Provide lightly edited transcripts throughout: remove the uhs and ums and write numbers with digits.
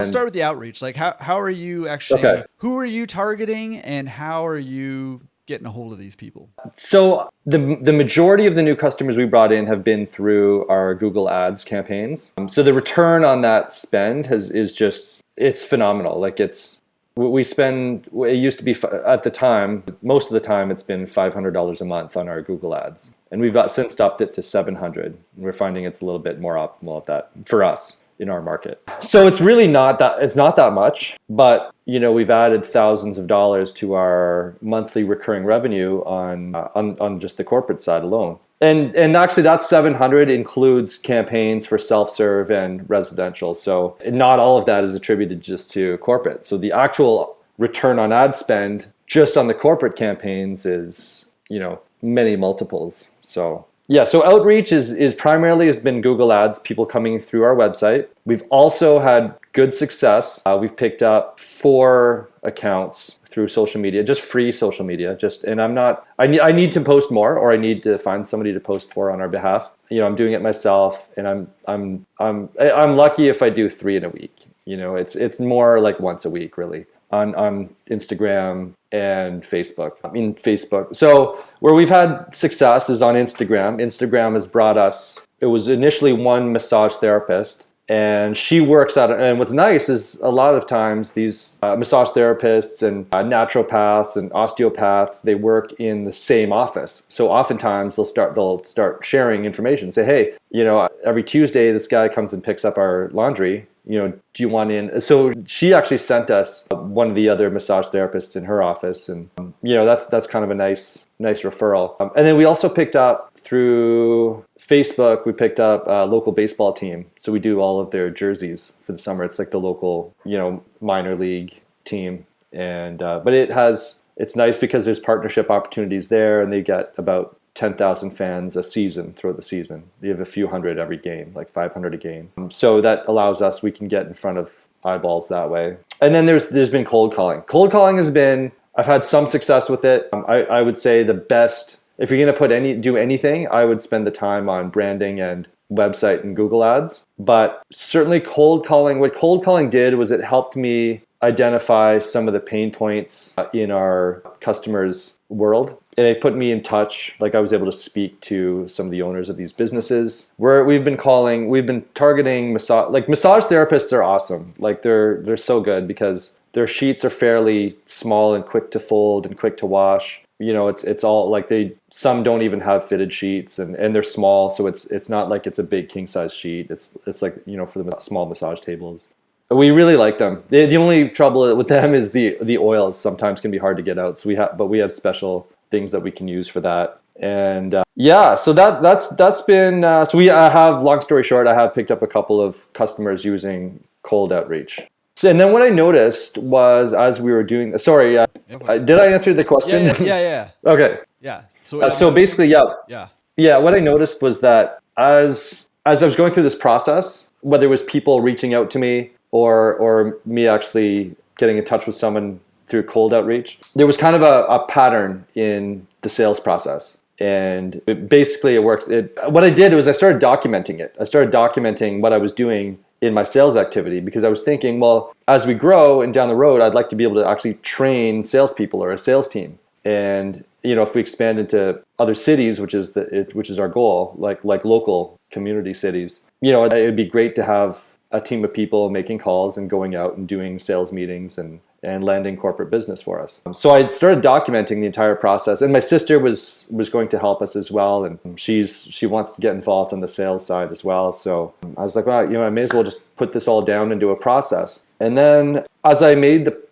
start with the outreach. Like how are you Okay. actually, who are you targeting and how are you getting a hold of these people? So the majority of the new customers we brought in have been through our Google Ads campaigns. So the return on that spend is just, it's phenomenal. Like we spend, it used to be at the time, most of the time it's been $500 a month on our Google Ads. And we've since upped it to 700. We're finding it's a little bit more optimal at that for us in our market. So it's really it's not that much, but we've added thousands of dollars to our monthly recurring revenue on just the corporate side alone. And actually that 700 includes campaigns for self-serve and residential. So not all of that is attributed just to corporate. So the actual return on ad spend just on the corporate campaigns is, many multiples. So yeah, so outreach is primarily has been Google Ads, people coming through our website. We've also had good success. We've picked up 4 accounts through social media, just free social media. And I need to post more, or I need to find somebody to post for on our behalf. I'm doing it myself, and I'm lucky if I do 3 in a week. It's more like once a week, really, on Instagram and Facebook. Facebook. So where we've had success is on Instagram. Instagram has brought us, it was initially one massage therapist, and she works at it. And what's nice is a lot of times these massage therapists and naturopaths and osteopaths, they work in the same office. So oftentimes they'll start sharing information. Say, hey, every Tuesday this guy comes and picks up our laundry. Do you want in? So she actually sent us one of the other massage therapists in her office, and that's kind of a nice referral. And then we also picked up through Facebook. We picked up a local baseball team, so we do all of their jerseys for the summer. It's like the local minor league team, and but it's nice because there's partnership opportunities there, and they get about 10,000 fans a season throughout the season. You have a few hundred every game, like 500 a game. So that allows us, we can get in front of eyeballs that way. And then there's been cold calling. Cold calling I've had some success with it. I would say the best, if you're going to do anything, I would spend the time on branding and website and Google Ads. But certainly cold calling, what cold calling did was it helped me identify some of the pain points in our customers' world. And it put me in touch, like I was able to speak to some of the owners of these businesses. We've been targeting massage therapists are awesome. Like they're so good because their sheets are fairly small and quick to fold and quick to wash. It's all like some don't even have fitted sheets and they're small. So it's not like it's a big king size sheet. It's like, for the small massage tables. We really like them. The only trouble with them is the oils sometimes can be hard to get out. So we have special things that we can use for that. And so that's been, so I have, long story short, I have picked up a couple of customers using cold outreach. So, and then what I noticed was as we were doing, sorry, did I answer the question? Yeah. Okay. Yeah. So basically, Yeah. Yeah, what I noticed was that as I was going through this process, whether it was people reaching out to me or me actually getting in touch with someone through cold outreach, there was kind of a pattern in the sales process. And basically it works. What I did was I started documenting it. I started documenting what I was doing in my sales activity because I was thinking, well, as we grow and down the road, I'd like to be able to actually train salespeople or a sales team. And if we expand into other cities, which is our goal, like local community cities, it'd be great to have a team of people making calls and going out and doing sales meetings and landing corporate business for us. So I started documenting the entire process, and my sister was going to help us as well, and she wants to get involved on the sales side as well. So I was like, well, I may as well just put this all down and do a process. And then as I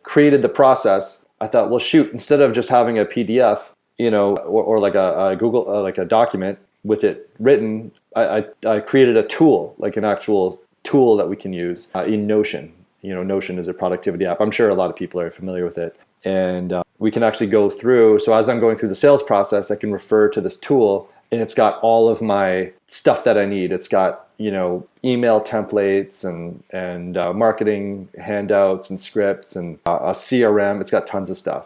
created the process, I thought, well, shoot, instead of just having a PDF, or like a Google, like a document with it written, I created a tool, like an actual tool that we can use in Notion. Notion is a productivity app. I'm sure a lot of people are familiar with it. And we can actually go through. So as I'm going through the sales process, I can refer to this tool, and it's got all of my stuff that I need. It's got, email templates and marketing handouts and scripts and a CRM. It's got tons of stuff.